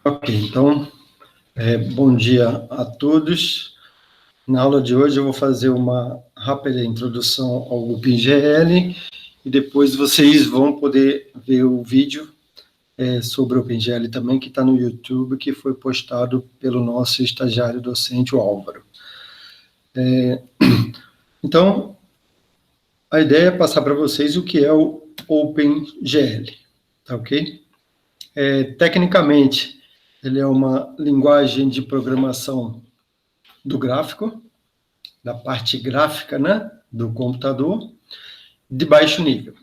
Ok, então, bom dia a todos. Na aula de hoje eu vou fazer uma rápida introdução ao OpenGL e depois vocês vão poder ver o vídeo sobre o OpenGL também, que está no YouTube, que foi postado pelo nosso estagiário docente, o Álvaro. Então, a ideia é passar para vocês o que é o OpenGL, tá ok? Tecnicamente, ele é uma linguagem de programação do gráfico, da parte gráfica, né, do computador, de baixo nível.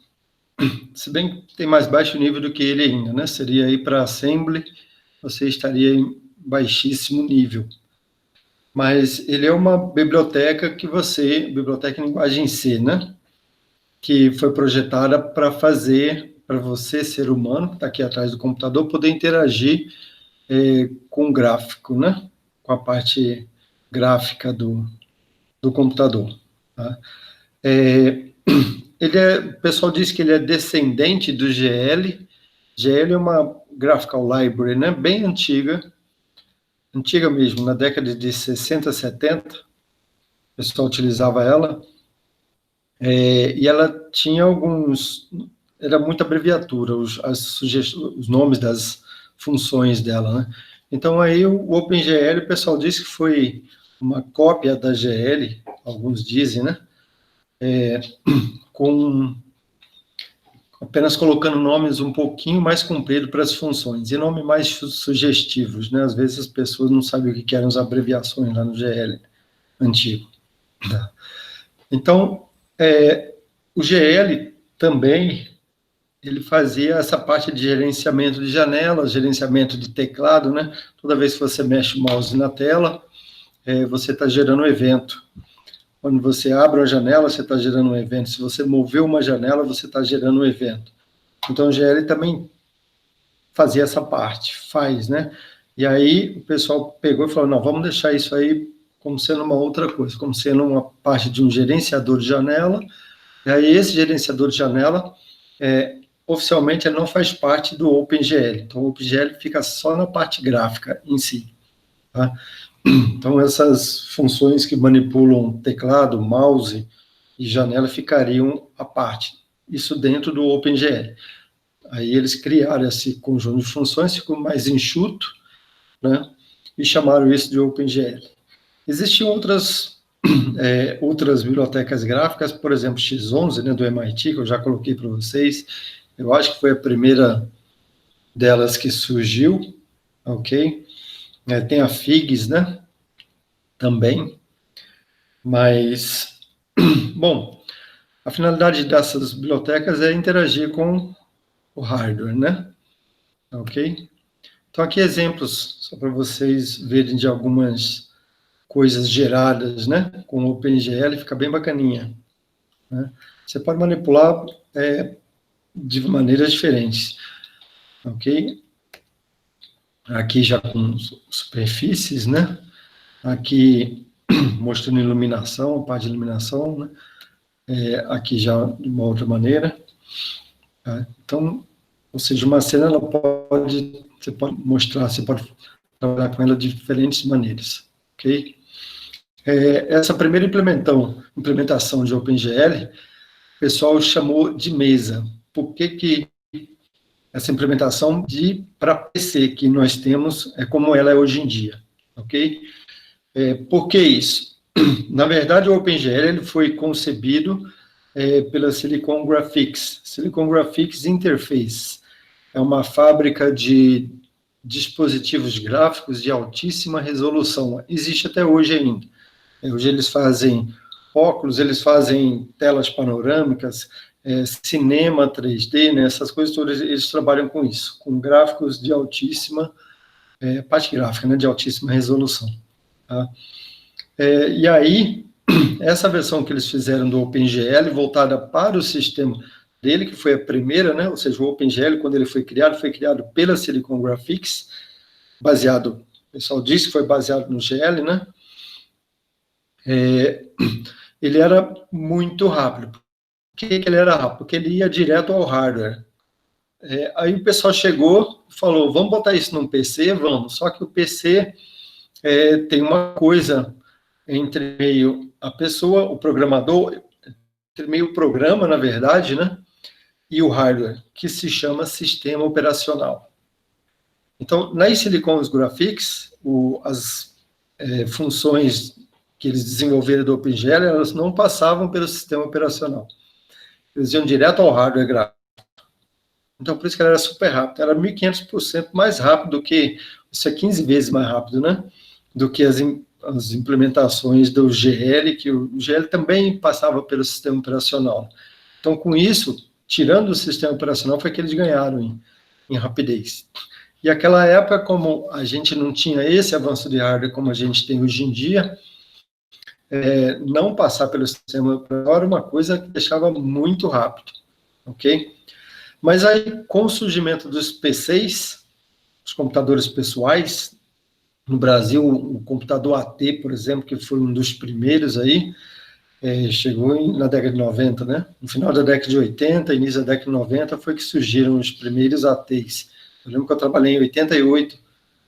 Se bem que tem mais baixo nível do que ele ainda, né? Seria aí para assembly, você estaria em baixíssimo nível. Mas ele é uma biblioteca biblioteca em linguagem C, né? Que foi projetada para você, ser humano, que está aqui atrás do computador, poder interagir com o gráfico, né? Com a parte gráfica do computador. Tá? O pessoal diz que ele é descendente do GL. GL é uma graphical library, né? Bem antiga mesmo, na década de 60, 70, o pessoal utilizava ela. E ela tinha era muita abreviatura, os nomes das funções dela, né? Então, aí o OpenGL, o pessoal diz que foi uma cópia da GL, alguns dizem, né? Apenas colocando nomes um pouquinho mais compridos para as funções, e nomes mais sugestivos, né? Às vezes as pessoas não sabem o que eram as abreviações lá no GL antigo. Tá? Então, o GL também, ele fazia essa parte de gerenciamento de janelas, gerenciamento de teclado, né? Toda vez que você mexe o mouse na tela, você está gerando um evento. Quando você abre uma janela, você está gerando um evento. Se você mover uma janela, você está gerando um evento. Então, o GL também fazia essa parte, faz, né? E aí, o pessoal pegou e falou, não, vamos deixar isso aí como sendo uma outra coisa, como sendo uma parte de um gerenciador de janela. E aí, esse gerenciador de janela, oficialmente, ele não faz parte do OpenGL. Então, o OpenGL fica só na parte gráfica em si, tá? Então, essas funções que manipulam teclado, mouse e janela ficariam à parte. Isso dentro do OpenGL. Aí eles criaram esse conjunto de funções, ficou mais enxuto, né? E chamaram isso de OpenGL. Existem outras bibliotecas gráficas, por exemplo, X11, né, do MIT, que eu já coloquei para vocês. Eu acho que foi a primeira delas que surgiu, ok? Tem a Figs, né? Também, mas, bom, a finalidade dessas bibliotecas é interagir com o hardware, né? Ok? Então, aqui exemplos, só para vocês verem de algumas coisas geradas, né? Com o OpenGL, fica bem bacaninha. Né? Você pode manipular de maneiras diferentes, ok? Aqui já com superfícies, né? Aqui mostrando iluminação, a parte de iluminação, né? Aqui já de uma outra maneira. Tá? Então, ou seja, uma cena você pode mostrar, você pode trabalhar com ela de diferentes maneiras, ok? Essa primeira implementação de OpenGL, o pessoal chamou de mesa. Por que essa implementação para PC que nós temos é como ela é hoje em dia, ok? Por que isso? Na verdade, o OpenGL ele foi concebido pela Silicon Graphics Interface. É uma fábrica de dispositivos gráficos de altíssima resolução. Existe até hoje ainda. Hoje eles fazem óculos, eles fazem telas panorâmicas, cinema 3D, né? Essas coisas todas, eles trabalham com isso, com gráficos de altíssima, parte gráfica, né? De altíssima resolução. Tá? E aí, essa versão que eles fizeram do OpenGL, voltada para o sistema dele, que foi a primeira, né? Ou seja, o OpenGL, quando ele foi criado pela Silicon Graphics, o pessoal disse que foi baseado no GL, né? Ele era muito rápido. Por que ele era rápido? Porque ele ia direto ao hardware. Aí o pessoal chegou e falou, vamos botar isso num PC? Vamos. Só que o PC tem uma coisa entre meio a pessoa, o programador, entre meio o programa, na verdade, né? E o hardware, que se chama sistema operacional. Então, nas Silicon Graphics, as funções que eles desenvolveram do OpenGL, elas não passavam pelo sistema operacional. Eles iam direto ao hardware gráfico. Então, por isso que ela era super rápida. Era 1.500% mais rápido do que... Isso é 15 vezes mais rápido, né? Do que as implementações do GL, que o GL também passava pelo sistema operacional. Então, com isso, tirando o sistema operacional, foi que eles ganharam em rapidez. E aquela época, como a gente não tinha esse avanço de hardware como a gente tem hoje em dia, não passar pelo sistema operacional era uma coisa que deixava muito rápido, ok? Mas aí, com o surgimento dos PCs, os computadores pessoais, no Brasil, o computador AT, por exemplo, que foi um dos primeiros aí, chegou na década de 90, né? No final da década de 80, início da década de 90, foi que surgiram os primeiros ATs. Eu lembro que eu trabalhei em 88,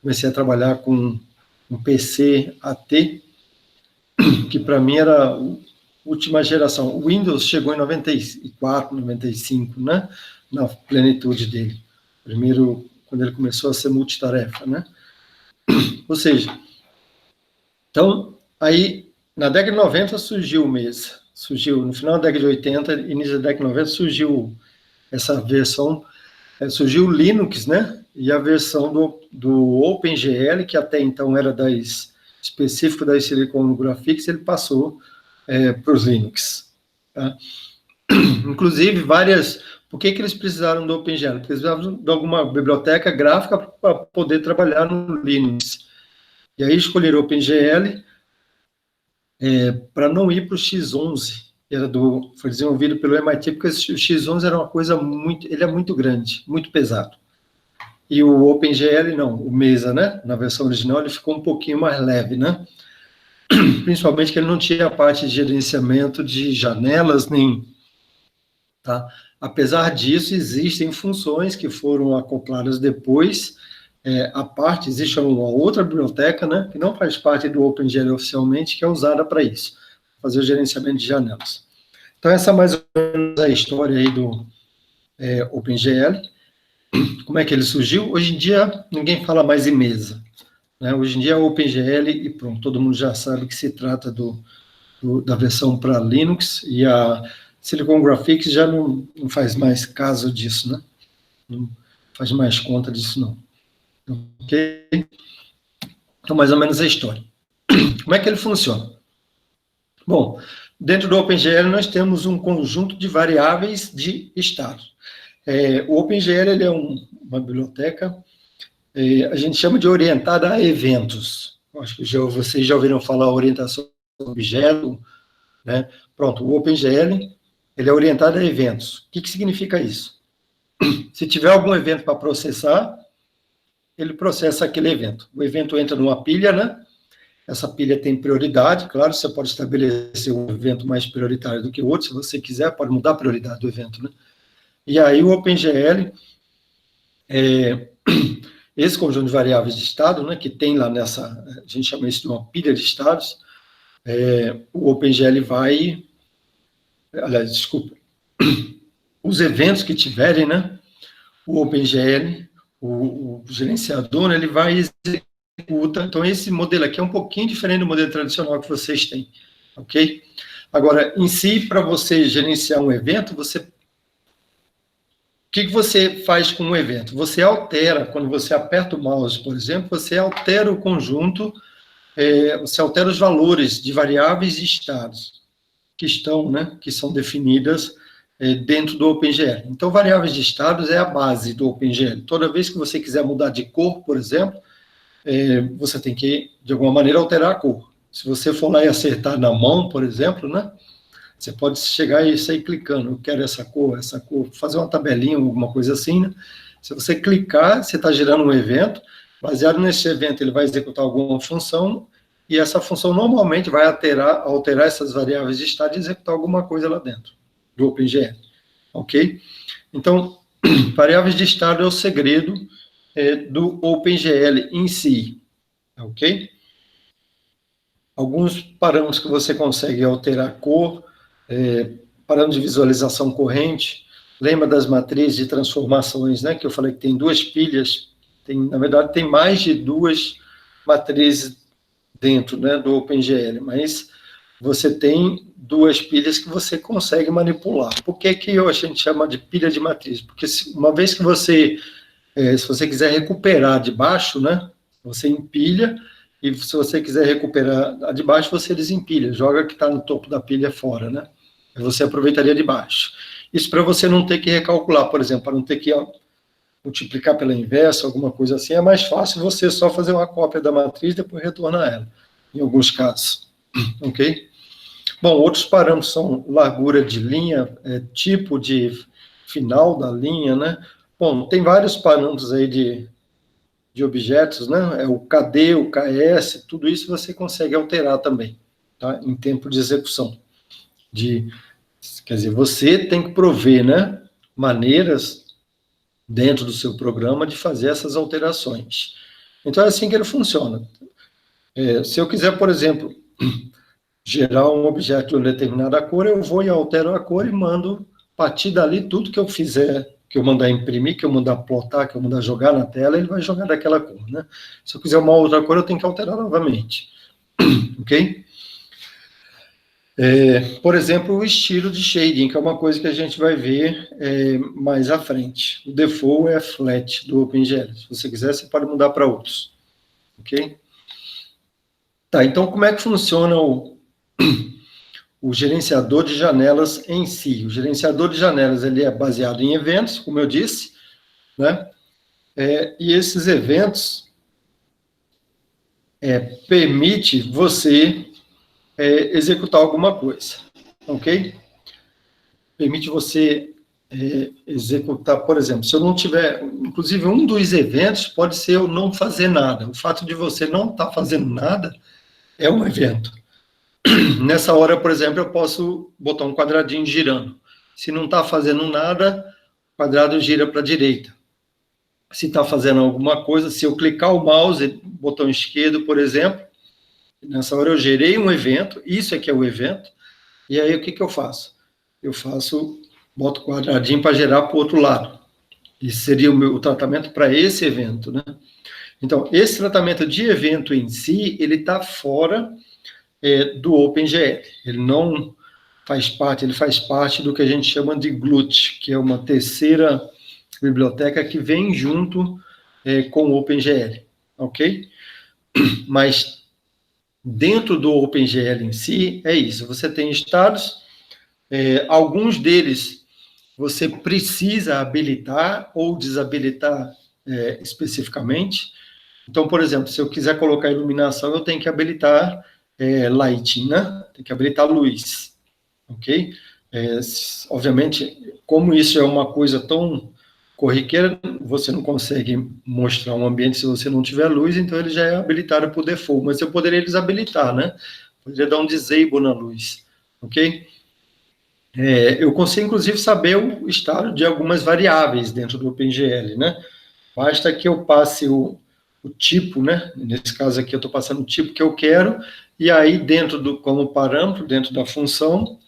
comecei a trabalhar com um PC AT, que para mim era a última geração. O Windows chegou em 94, 95, né? Na plenitude dele. Primeiro, quando ele começou a ser multitarefa, né? Ou seja, então, aí, na década de 90 surgiu o Mesa. Surgiu, no final da década de 80, início da década de 90, surgiu essa versão, surgiu o Linux, né? E a versão do OpenGL, que até então era específico das Silicon Graphics, ele passou para os Linux. Tá? Inclusive, por que eles precisaram do OpenGL? Porque eles precisavam de alguma biblioteca gráfica para poder trabalhar no Linux. E aí escolheram o OpenGL para não ir para o X11, foi desenvolvido pelo MIT, porque o X11 era uma coisa ele é muito grande, muito pesado. E o OpenGL não, o Mesa, né? Na versão original ele ficou um pouquinho mais leve, né? Principalmente que ele não tinha a parte de gerenciamento de janelas, tá? Apesar disso, existem funções que foram acopladas depois. Existe uma outra biblioteca, né, que não faz parte do OpenGL oficialmente, que é usada para isso, fazer o gerenciamento de janelas. Então, essa é mais ou menos a história aí do OpenGL. Como é que ele surgiu? Hoje em dia, ninguém fala mais em Mesa. Né? Hoje em dia é o OpenGL e pronto, todo mundo já sabe que se trata da versão para Linux, e a Silicon Graphics já não faz mais caso disso, né? Não faz mais conta disso, não. Ok? Então, mais ou menos a história. Como é que ele funciona? Bom, dentro do OpenGL nós temos um conjunto de variáveis de estado. O OpenGL ele é uma biblioteca, a gente chama de orientada a eventos. Acho que vocês já ouviram falar orientação a objeto, né? Pronto, o OpenGL ele é orientado a eventos. O que significa isso? Se tiver algum evento para processar, ele processa aquele evento. O evento entra numa pilha, né? Essa pilha tem prioridade, claro, você pode estabelecer um evento mais prioritário do que o outro, se você quiser, pode mudar a prioridade do evento, né? E aí o OpenGL, esse conjunto de variáveis de estado, né, que tem lá a gente chama isso de uma pilha de estados, o OpenGL os eventos que tiverem, né, o OpenGL, o gerenciador, né, ele vai executa. Então, esse modelo aqui é um pouquinho diferente do modelo tradicional que vocês têm, ok? Agora, em si, para você gerenciar um evento, o que você faz com um evento? Você altera, quando você aperta o mouse, por exemplo, você altera o conjunto, você altera os valores de variáveis e estados que são definidas dentro do OpenGL. Então, variáveis de estados é a base do OpenGL. Toda vez que você quiser mudar de cor, por exemplo, você tem que, de alguma maneira, alterar a cor. Se você for lá e acertar na mão, por exemplo, né, você pode chegar e sair clicando, eu quero essa cor, fazer uma tabelinha, alguma coisa assim, né? Se você clicar, você está gerando um evento, baseado nesse evento ele vai executar alguma função, e essa função normalmente vai alterar essas variáveis de estado e executar alguma coisa lá dentro do OpenGL, ok? Então, Variáveis de estado é o segredo do OpenGL em si, ok? Alguns parâmetros que você consegue alterar a cor, parâmetros de visualização corrente, lembra das matrizes de transformações, né, que eu falei que tem duas pilhas, na verdade tem mais de duas matrizes dentro, né, do OpenGL, mas você tem duas pilhas que você consegue manipular. Por que a gente chama de pilha de matriz? Porque uma vez que você, se você quiser recuperar de baixo, né, você empilha, e se você quiser recuperar a de baixo, você desempilha, joga o que está no topo da pilha fora, né? Você aproveitaria de baixo. Isso para você não ter que recalcular, por exemplo, para não ter que multiplicar pela inversa, alguma coisa assim, é mais fácil você só fazer uma cópia da matriz e depois retornar ela, em alguns casos. Ok? Bom, outros parâmetros são largura de linha, tipo de final da linha, né? Bom, tem vários parâmetros aí de objetos, né? O KD, o KS, tudo isso você consegue alterar também, tá? Em tempo de execução. Quer dizer, você tem que prover, né? Maneiras dentro do seu programa de fazer essas alterações. Então, é assim que ele funciona. Se eu quiser, por exemplo, gerar um objeto de uma determinada cor, eu vou e altero a cor e mando, a partir dali, tudo que eu fizer, que eu mandar imprimir, que eu mandar plotar, que eu mandar jogar na tela, ele vai jogar daquela cor, né? Se eu quiser uma outra cor, eu tenho que alterar novamente. Ok? Por exemplo, o estilo de shading, que é uma coisa que a gente vai ver mais à frente. O default é flat do OpenGL. Se você quiser, você pode mudar para outros. Ok? Tá, então como é que funciona o gerenciador de janelas em si? O gerenciador de janelas ele é baseado em eventos, como eu disse, né? E esses eventos permite você executar alguma coisa, ok? Permite você executar, por exemplo, se eu não tiver, inclusive um dos eventos pode ser eu não fazer nada. O fato de você não estar fazendo nada é um evento. Nessa hora, por exemplo, eu posso botar um quadradinho girando. Se não está fazendo nada, o quadrado gira para a direita. Se está fazendo alguma coisa, se eu clicar o mouse, botão esquerdo, por exemplo, nessa hora eu gerei um evento, isso é que é o evento, e aí o que eu faço? Eu boto o quadradinho para gerar para o outro lado. E seria o tratamento para esse evento, né? Então, esse tratamento de evento em si, ele está fora do OpenGL. Ele não faz parte, ele faz parte do que a gente chama de GLUT, que é uma terceira biblioteca que vem junto com o OpenGL, ok? Mas dentro do OpenGL em si, é isso. Você tem estados, alguns deles você precisa habilitar ou desabilitar especificamente. Então, por exemplo, se eu quiser colocar iluminação, eu tenho que habilitar lighting, né? Tem que habilitar luz, ok? Obviamente, como isso é uma coisa tão corriqueira, você não consegue mostrar um ambiente se você não tiver luz, então ele já é habilitado por default, mas eu poderia desabilitar, né? Poderia dar um disable na luz, ok? Eu consigo, inclusive, saber o estado de algumas variáveis dentro do OpenGL, né? Basta que eu passe o tipo, né? Nesse caso aqui, eu estou passando o tipo que eu quero, e aí, como parâmetro, dentro da função,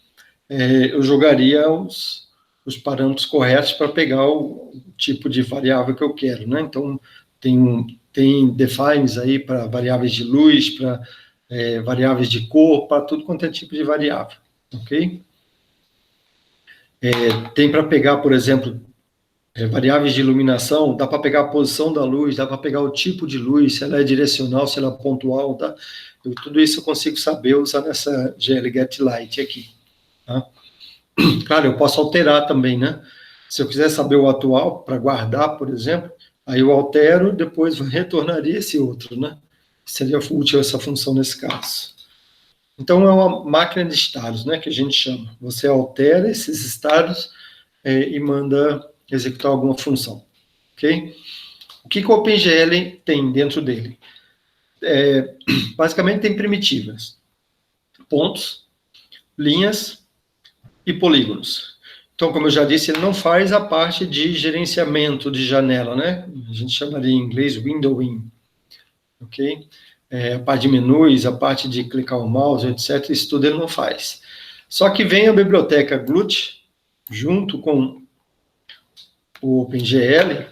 eu jogaria os parâmetros corretos para pegar o tipo de variável que eu quero, né? Então, tem defines aí para variáveis de luz, para variáveis de cor, para tudo quanto é tipo de variável, ok? Tem para pegar, por exemplo, variáveis de iluminação, dá para pegar a posição da luz, dá para pegar o tipo de luz, se ela é direcional, se ela é pontual, tá? Tudo isso eu consigo saber usando essa GL Get Light aqui, tá? Claro, eu posso alterar também, né? Se eu quiser saber o atual, para guardar, por exemplo, aí eu altero, depois retornaria esse outro, né? Seria útil essa função nesse caso. Então, é uma máquina de estados, né, que a gente chama. Você altera esses estados e manda executar alguma função, ok? O que o OpenGL tem dentro dele? Basicamente, tem primitivas, pontos, linhas e polígonos. Então, como eu já disse, ele não faz a parte de gerenciamento de janela, né? A gente chamaria em inglês windowing, ok? A parte de menus, a parte de clicar o mouse, etc., isso tudo ele não faz. Só que vem a biblioteca Glut, junto com o OpenGL,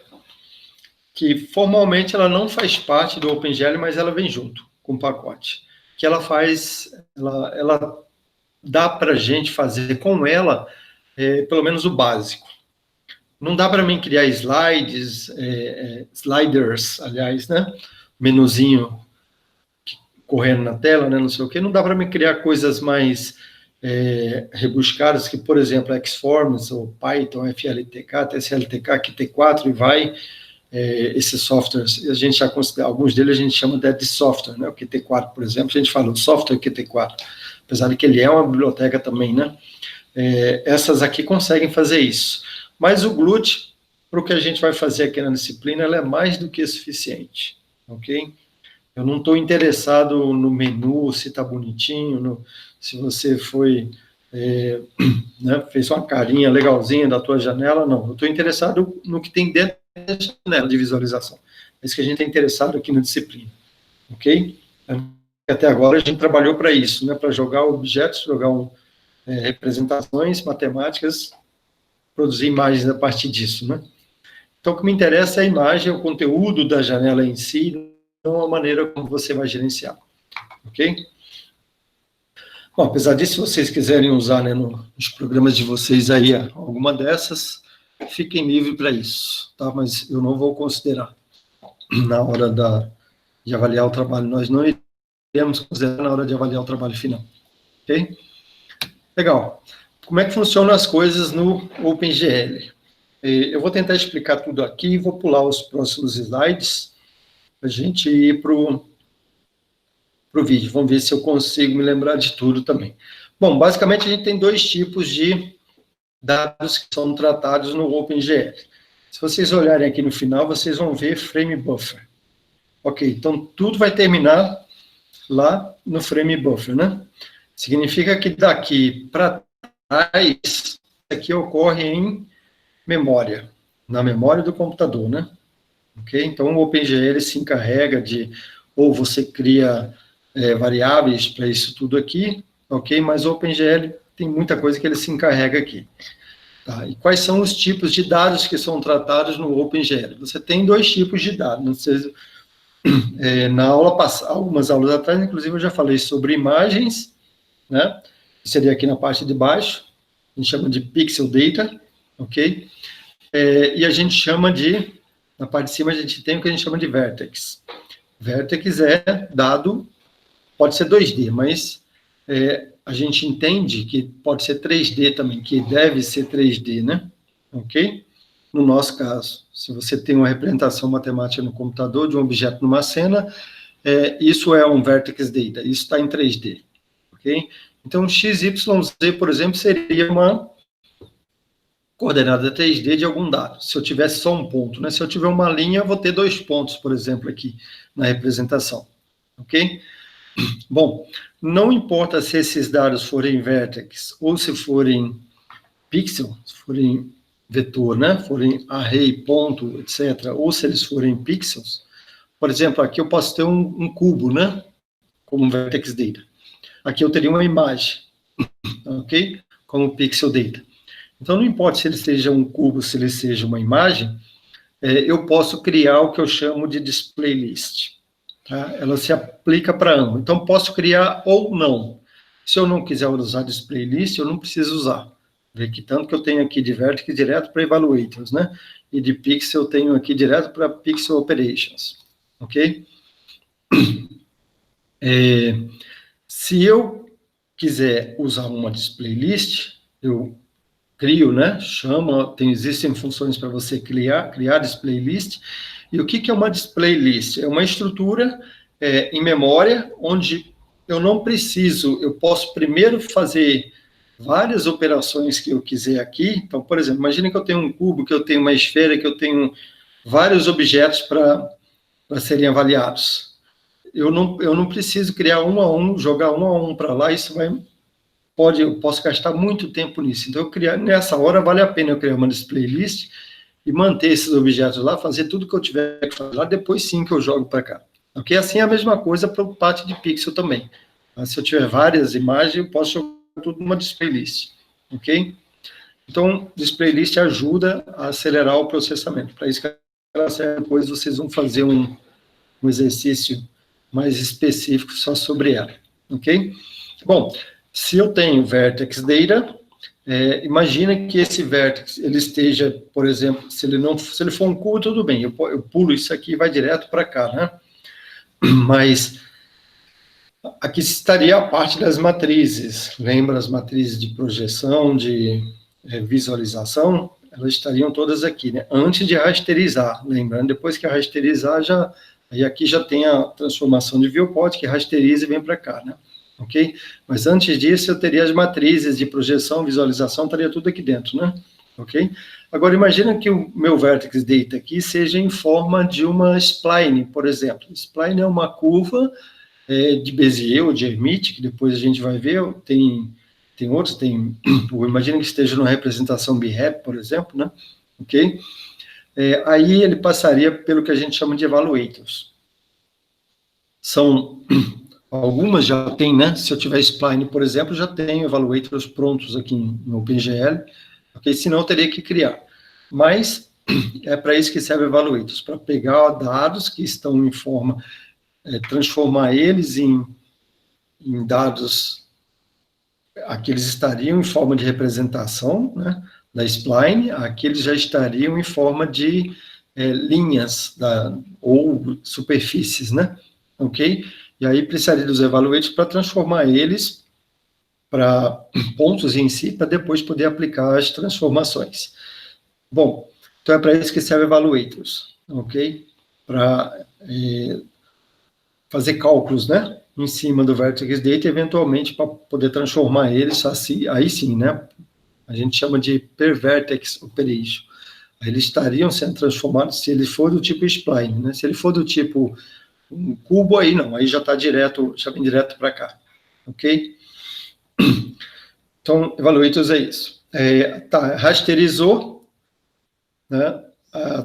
que formalmente ela não faz parte do OpenGL, mas ela vem junto com o pacote. Que ela faz, ela dá para a gente fazer com ela, pelo menos o básico. Não dá para mim criar sliders, aliás, né? Menuzinho correndo na tela, né? Não sei o quê. Não dá para mim criar coisas mais rebuscadas, que, por exemplo, Xforms, ou Python, FLTK, TSLTK, Qt4 e vai. Esses softwares, a gente já considera, alguns deles a gente chama de software, né? O Qt4, por exemplo, a gente fala o software Qt4, apesar de que ele é uma biblioteca também, né? Essas aqui conseguem fazer isso. Mas o Glut, para o que a gente vai fazer aqui na disciplina, ela é mais do que suficiente, ok? Eu não estou interessado no menu, se está bonitinho, se você foi, né, fez uma carinha legalzinha da tua janela, não. Eu estou interessado no que tem dentro da janela de visualização. É isso que a gente está interessado aqui na disciplina, ok? Até agora a gente trabalhou para isso, né, para jogar objetos, jogar representações matemáticas, produzir imagens a partir disso, né? Então, o que me interessa é a imagem, o conteúdo da janela em si, não a maneira como você vai gerenciar, ok? Bom, apesar disso, se vocês quiserem usar, né, nos programas de vocês aí alguma dessas, fiquem livres para isso, tá? Mas eu não vou considerar na hora de avaliar o trabalho. Nós não iremos considerar na hora de avaliar o trabalho final, ok? Legal. Como é que funcionam as coisas no OpenGL? Eu vou tentar explicar tudo aqui e vou pular os próximos slides para a gente ir para o vídeo. Vamos ver se eu consigo me lembrar de tudo também. Bom, basicamente a gente tem dois tipos de dados que são tratados no OpenGL. Se vocês olharem aqui no final, vocês vão ver frame buffer. Ok, então tudo vai terminar lá no frame buffer, né? Significa que daqui para trás, isso aqui ocorre em memória, na memória do computador, né? Ok? Então, o OpenGL se encarrega de, ou você cria variáveis para isso tudo aqui, ok? Mas o OpenGL tem muita coisa que ele se encarrega aqui. Tá? E quais são os tipos de dados que são tratados no OpenGL? Você tem dois tipos de dados. Vocês, na aula passada, algumas aulas atrás, inclusive, eu já falei sobre imagens, né? Que seria aqui na parte de baixo, a gente chama de pixel data, ok? E a gente chama de, na parte de cima, a gente tem o que a gente chama de vertex. Vertex é dado, pode ser 2D, mas a gente entende que pode ser 3D também, que deve ser 3D, né? Ok? No nosso caso, se você tem uma representação matemática no computador de um objeto numa cena, isso é um vertex data, isso está em 3D, ok? Então, XYZ, por exemplo, seria uma coordenada 3D de algum dado. Se eu tivesse só um ponto, né? Se eu tiver uma linha, eu vou ter 2 pontos, por exemplo, aqui na representação, ok? Bom, não importa se esses dados forem vertex ou se forem pixel, se forem vetor, né? Forem array, ponto, etc., ou se eles forem pixels. Por exemplo, aqui eu posso ter um cubo, né? Como vertex data. Aqui eu teria uma imagem, ok? Como pixel data. Então, não importa se ele seja um cubo, se ele seja uma imagem, eu posso criar o que eu chamo de display list. Tá? Ela se aplica para ambos. Então, posso criar ou não. Se eu não quiser usar display list, eu não preciso usar. Vê que tanto que eu tenho aqui de vertex direto para evaluators, né? E de pixel eu tenho aqui direto para pixel operations. Ok? Se eu quiser usar uma display list, eu crio, né? Existem funções para você criar display list. E o que é uma display list? É uma estrutura em memória, onde eu não preciso, eu posso primeiro fazer várias operações que eu quiser aqui. Então, por exemplo, imagine que eu tenho um cubo, que eu tenho uma esfera, que eu tenho vários objetos para serem avaliados. Eu não preciso criar um a um, jogar um a um para lá, isso vai eu posso gastar muito tempo nisso. Então, nessa hora, vale a pena eu criar uma display list e manter esses objetos lá, fazer tudo que eu tiver que fazer lá, depois sim que eu jogo para cá. Ok? Assim é a mesma coisa para o parte de pixel também. Mas se eu tiver várias imagens, eu posso jogar tudo numa display list. Ok? Então, display list ajuda a acelerar o processamento. Para isso que depois vocês vão fazer um exercício mais específico só sobre ela. Ok? Bom, se eu tenho vertex data, imagina que esse vertex, ele esteja, por exemplo, se ele for um cubo, tudo bem, eu pulo isso aqui e vai direto para cá, né? Mas aqui estaria a parte das matrizes. Lembra as matrizes de projeção, de visualização? Elas estariam todas aqui, né? Antes de rasterizar, lembrando, depois que rasterizar, aí aqui já tem a transformação de viewport, que rasteriza e vem para cá, né? Ok? Mas antes disso, eu teria as matrizes de projeção, visualização, estaria tudo aqui dentro, né? Ok? Agora, imagina que o meu vertex data aqui seja em forma de uma spline, por exemplo. Spline é uma curva de Bézier ou de Hermite, que depois a gente vai ver, tem outros, imagina que esteja numa representação BREP, por exemplo, né? Ok? Aí ele passaria pelo que a gente chama de evaluators. Algumas já tem, né? Se eu tiver spline, por exemplo, já tenho evaluators prontos aqui no OpenGL, ok? Senão eu teria que criar. Mas é para isso que serve evaluators, para pegar dados que estão em forma, transformar eles em dados, aqui eles estariam em forma de representação, né, da spline, aqui eles já estariam em forma de linhas ou superfícies, né? Ok? E aí precisaria dos evaluators para transformar eles para pontos em si, para depois poder aplicar as transformações. Bom, então é para isso que serve evaluators, ok? Para fazer cálculos, né? Em cima do vertex data, eventualmente para poder transformar eles assim, aí sim, né? A gente chama de per vertex operation. Eles estariam sendo transformados se ele for do tipo spline, né? Se ele for do tipo um cubo, aí não, aí já está direto, já vem direto para cá, ok? Então, evaluators é isso. Tá, rasterizou, né?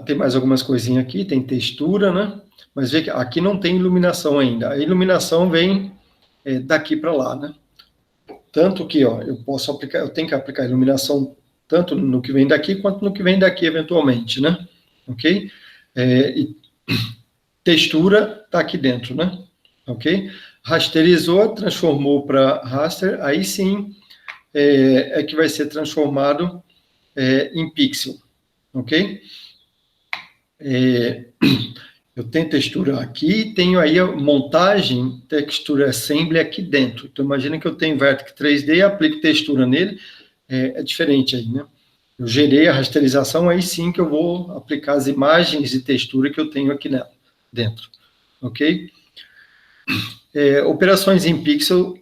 Tem mais algumas coisinhas aqui, tem textura, né? Mas vê que aqui não tem iluminação ainda. A iluminação vem daqui para lá, né? Tanto que, ó, eu tenho que aplicar iluminação tanto no que vem daqui quanto no que vem daqui eventualmente, né? Ok? E textura está aqui dentro, né? Ok? Rasterizou, transformou para raster, aí sim que vai ser transformado em pixel, ok? Eu tenho textura aqui, tenho aí a montagem, textura assembly aqui dentro. Então, imagina que eu tenho Vertex 3D e aplico textura nele, é diferente aí, né? Eu gerei a rasterização, aí sim que eu vou aplicar as imagens de textura que eu tenho aqui dentro, ok? Operações em pixel,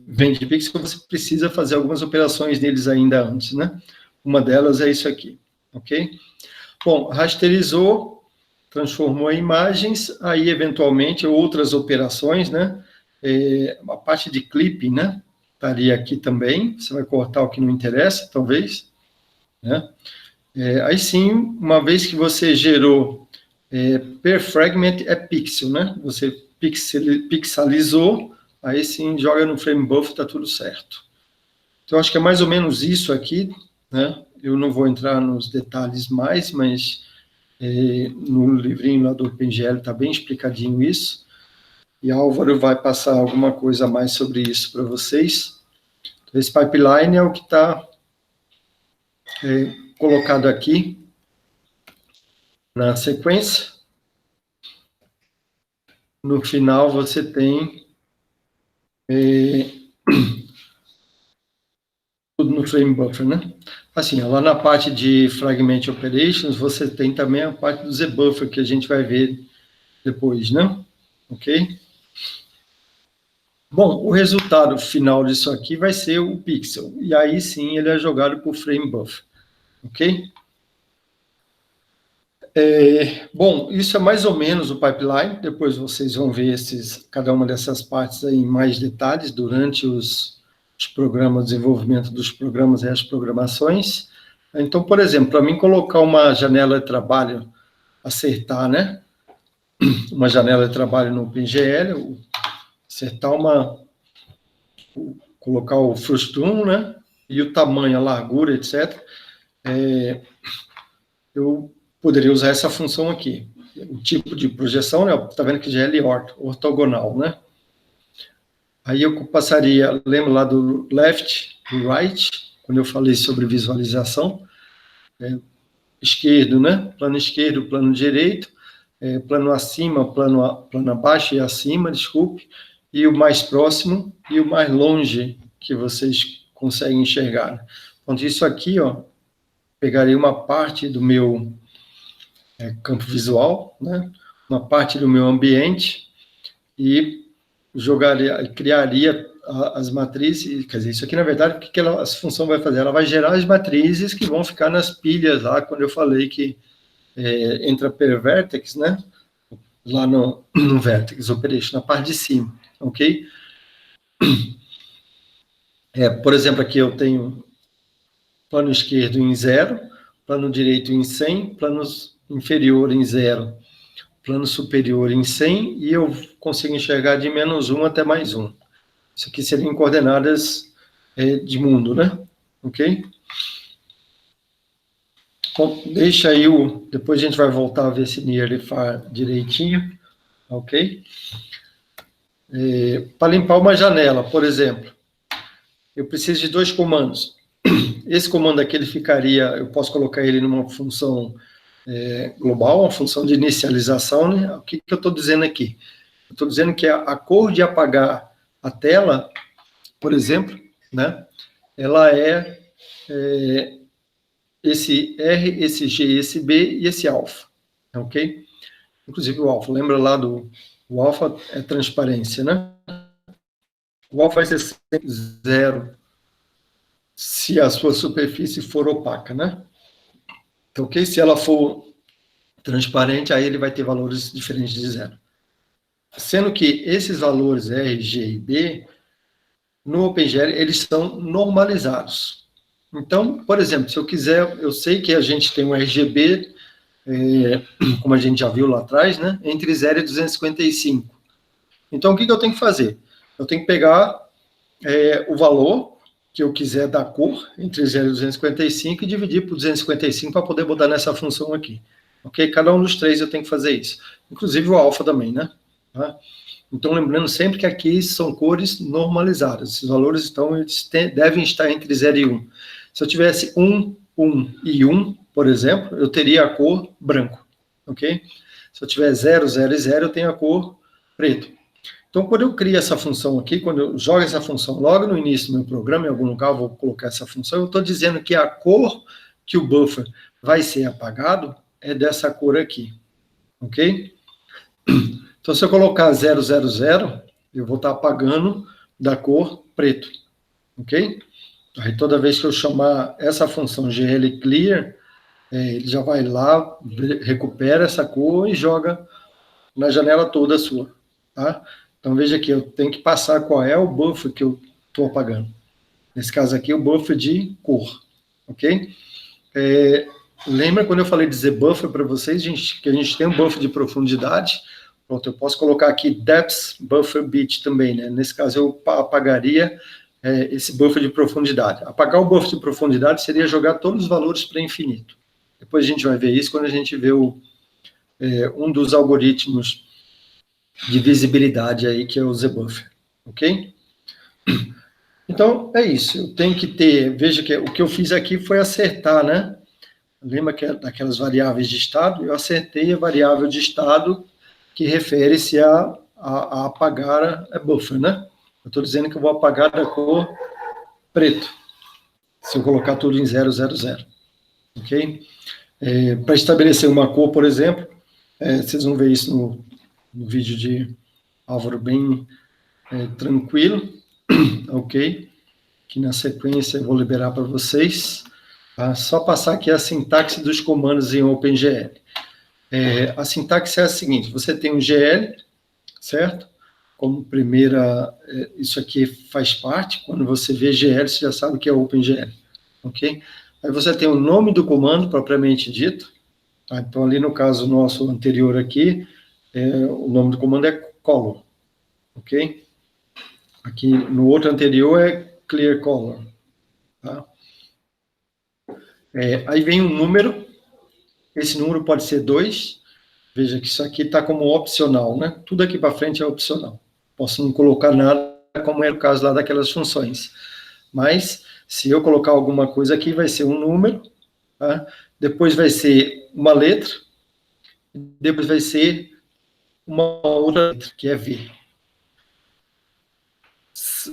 vem de pixel, você precisa fazer algumas operações neles ainda antes, né? Uma delas é isso aqui, ok? Bom, rasterizou, transformou em imagens, aí eventualmente outras operações, né? A parte de clipping, né? Estaria aqui também, você vai cortar o que não interessa, talvez, né? Aí sim, uma vez que você gerou per fragment é pixel, né? Você pixelizou, aí sim joga no frame buffer, tá tudo certo. Então acho que é mais ou menos isso aqui, né? Eu não vou entrar nos detalhes mais, mas no livrinho lá do OpenGL está bem explicadinho isso. E Álvaro vai passar alguma coisa a mais sobre isso para vocês. Então, esse pipeline é o que está colocado aqui na sequência. No final, você tem tudo no frame buffer, né? Assim, lá na parte de fragment operations, você tem também a parte do Z-buffer, que a gente vai ver depois, né? Ok? Bom, o resultado final disso aqui vai ser o pixel. E aí sim ele é jogado por frame buffer. Ok? Bom, isso é mais ou menos o pipeline, depois vocês vão ver cada uma dessas partes aí em mais detalhes durante os programas, desenvolvimento dos programas e as programações. Então, por exemplo, para mim colocar uma janela de trabalho, acertar, né? Uma janela de trabalho no OpenGL, acertar colocar o frustum, né? E o tamanho, a largura, etc. Eu poderia usar essa função aqui. O tipo de projeção, né? Está vendo que já é ortogonal, né? Aí eu passaria, lembra lá do left, do right, quando eu falei sobre visualização, esquerdo, né? Plano esquerdo, plano direito, plano acima, plano abaixo e acima, desculpe, e o mais próximo e o mais longe que vocês conseguem enxergar. Então, isso aqui, ó, pegaria uma parte do meu campo visual, né? Uma parte do meu ambiente e criaria as matrizes, quer dizer, isso aqui, na verdade, o que a função vai fazer? Ela vai gerar as matrizes que vão ficar nas pilhas lá, quando eu falei que entra per vertex, né? Lá no vertex operation, na parte de cima, ok? Por exemplo, aqui eu tenho plano esquerdo em 0, plano direito em 100, plano inferior em 0, plano superior em 100, e eu consigo enxergar de -1 até +1. Isso aqui seriam coordenadas de mundo, né? Ok? Bom, deixa aí depois a gente vai voltar a ver esse nearly far direitinho, ok? Para limpar uma janela, por exemplo, eu preciso de 2 comandos. Esse comando aqui, ele ficaria, eu posso colocar ele numa função global, uma função de inicialização, né? O que eu estou dizendo aqui? Eu estou dizendo que a cor de apagar a tela, por exemplo, né? Ela esse R, esse G, esse B e esse alfa, ok? Inclusive o alfa, lembra lá o alfa é transparência, né? O alfa vai ser 0 se a sua superfície for opaca, né? Então, ok? Se ela for transparente, aí ele vai ter valores diferentes de 0. Sendo que esses valores R, G e B, no OpenGL, eles são normalizados. Então, por exemplo, se eu quiser, eu sei que a gente tem um RGB, como a gente já viu lá atrás, né, entre 0 e 255. Então, o que eu tenho que fazer? Eu tenho que pegar o valor que eu quiser da cor, entre 0 e 255, e dividir por 255 para poder botar nessa função aqui. Ok? Cada um dos 3 eu tenho que fazer isso. Inclusive o alfa também, né? Tá? Então, lembrando sempre que aqui são cores normalizadas. Esses valores devem estar entre 0 e 1. Se eu tivesse 1, 1 e 1, por exemplo, eu teria a cor branco, ok? Se eu tiver 0, 0 e 0, eu tenho a cor preto. Então, quando eu crio essa função aqui, quando eu jogo essa função logo no início do meu programa, em algum lugar eu vou colocar essa função, eu estou dizendo que a cor que o buffer vai ser apagado é dessa cor aqui, ok? Então, se eu colocar 0, 0, 0, eu vou estar apagando da cor preto, ok? Aí, toda vez que eu chamar essa função glClear, ele já vai lá, recupera essa cor e joga na janela toda sua, tá? Então, veja aqui, eu tenho que passar qual é o buffer que eu estou apagando. Nesse caso aqui, o buffer de cor, ok? Lembra quando eu falei de dizer buffer para vocês, que a gente tem um buffer de profundidade? Pronto, eu posso colocar aqui depth buffer bit também, né? Nesse caso, eu apagaria esse buffer de profundidade. Apagar o buffer de profundidade seria jogar todos os valores para infinito. Depois a gente vai ver isso quando a gente vê um dos algoritmos de visibilidade aí, que é o ZBuffer, ok? Então, é isso. Eu tenho que ter... Veja que o que eu fiz aqui foi acertar, né? Lembra que daquelas variáveis de estado? Eu acertei a variável de estado que refere-se a apagar a buffer, né? Eu estou dizendo que eu vou apagar da cor preto, se eu colocar tudo em 0, 0, 0. Ok? Para estabelecer uma cor, por exemplo, vocês vão ver isso no vídeo de Álvaro bem tranquilo, ok? Que na sequência eu vou liberar para vocês. Tá? Só passar aqui a sintaxe dos comandos em OpenGL. A sintaxe é a seguinte, você tem um GL, certo? Como primeira, isso aqui faz parte, quando você vê GL, você já sabe que é OpenGL, ok? Aí você tem o nome do comando, propriamente dito, tá? Então ali no caso nosso anterior aqui, o nome do comando é color, ok? Aqui no outro anterior é clear color, tá? Aí vem um número, esse número pode ser 2, veja que isso aqui está como opcional, né? Tudo aqui para frente é opcional. Posso não colocar nada, como era o caso lá daquelas funções. Mas, se eu colocar alguma coisa aqui, vai ser um número, tá? Depois vai ser uma letra, depois vai ser uma outra letra, que é V.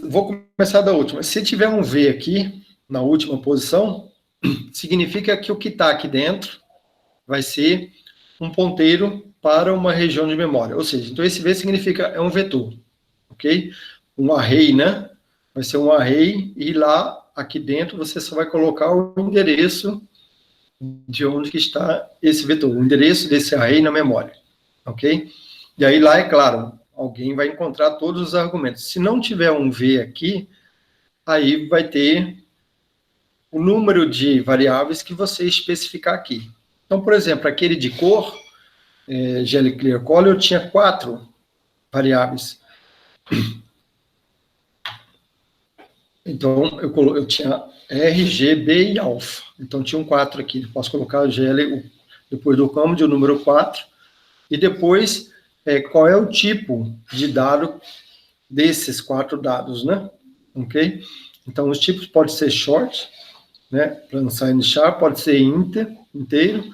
Vou começar da última. Se tiver um V aqui, na última posição, significa que o que está aqui dentro vai ser um ponteiro para uma região de memória. Ou seja, então esse V significa, é um vetor, ok? Um array, né? Vai ser um array e lá, aqui dentro, você só vai colocar o endereço de onde que está esse vetor, o endereço desse array na memória, ok? E aí lá, é claro, alguém vai encontrar todos os argumentos. Se não tiver um V aqui, aí vai ter o número de variáveis que você especificar aqui. Então, por exemplo, aquele de cor, GL Clear Color, eu tinha 4 variáveis. Então, eu tinha R, G, B e alfa. Então, tinham 4 aqui. Posso colocar o GL depois do comando, o número 4. E depois, qual é o tipo de dado desses 4 dados, né? Ok? Então, os tipos podem ser short, né? Unsigned char, pode ser inteiro,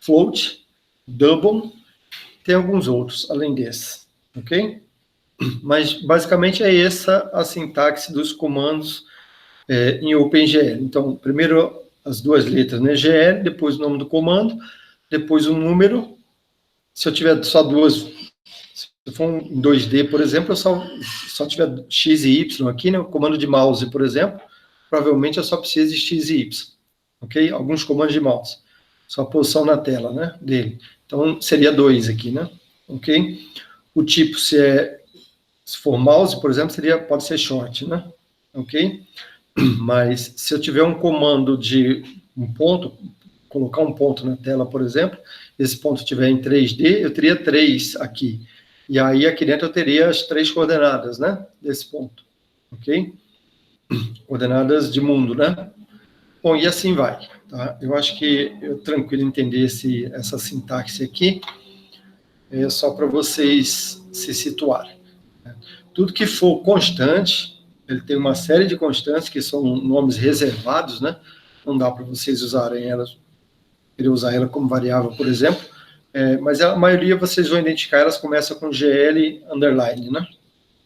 float, double, tem alguns outros além desse, ok? Mas, basicamente, é essa a sintaxe dos comandos em OpenGL. Então, primeiro as duas letras, né? GL, depois o nome do comando, depois um número. Se eu tiver só duas, se for em 2D, por exemplo, eu só tiver X e Y aqui, né? O comando de mouse, por exemplo, provavelmente eu só preciso de X e Y, ok? Alguns comandos de mouse. Só a posição na tela, né? Dele. Então, seria 2 aqui, né? Ok? O tipo, se for mouse, por exemplo, pode ser short, né? Ok? Mas se eu tiver um comando de um ponto, colocar um ponto na tela, por exemplo, esse ponto estiver em 3D, eu teria 3 aqui. E aí aqui dentro eu teria as 3 coordenadas, né? Desse ponto. Ok? Coordenadas de mundo, né? Bom, e assim vai. Tá? Eu acho que é tranquilo entender essa sintaxe aqui. É só para vocês se situarem. Tudo que for constante, ele tem uma série de constantes que são nomes reservados, né? Não dá para vocês usarem elas, querer usar ela como variável, por exemplo, mas a maioria vocês vão identificar, elas começam com GL underline, né?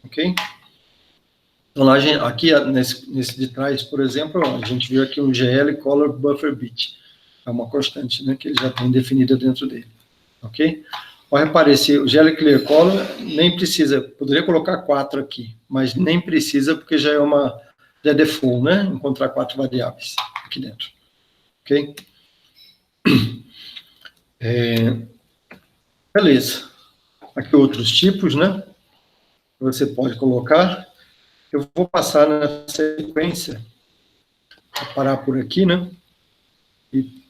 Ok? Então lá, aqui nesse de trás, por exemplo, a gente viu aqui um GL color buffer bit, é uma constante, né? Que ele já tem definida dentro dele, ok? Pode reparecer, o GL Clear Color nem precisa, poderia colocar 4 aqui, mas nem precisa porque já é default, né? Encontrar 4 variáveis aqui dentro, ok? Beleza. Aqui outros tipos, né? Você pode colocar. Eu vou passar na sequência, vou parar por aqui, né? E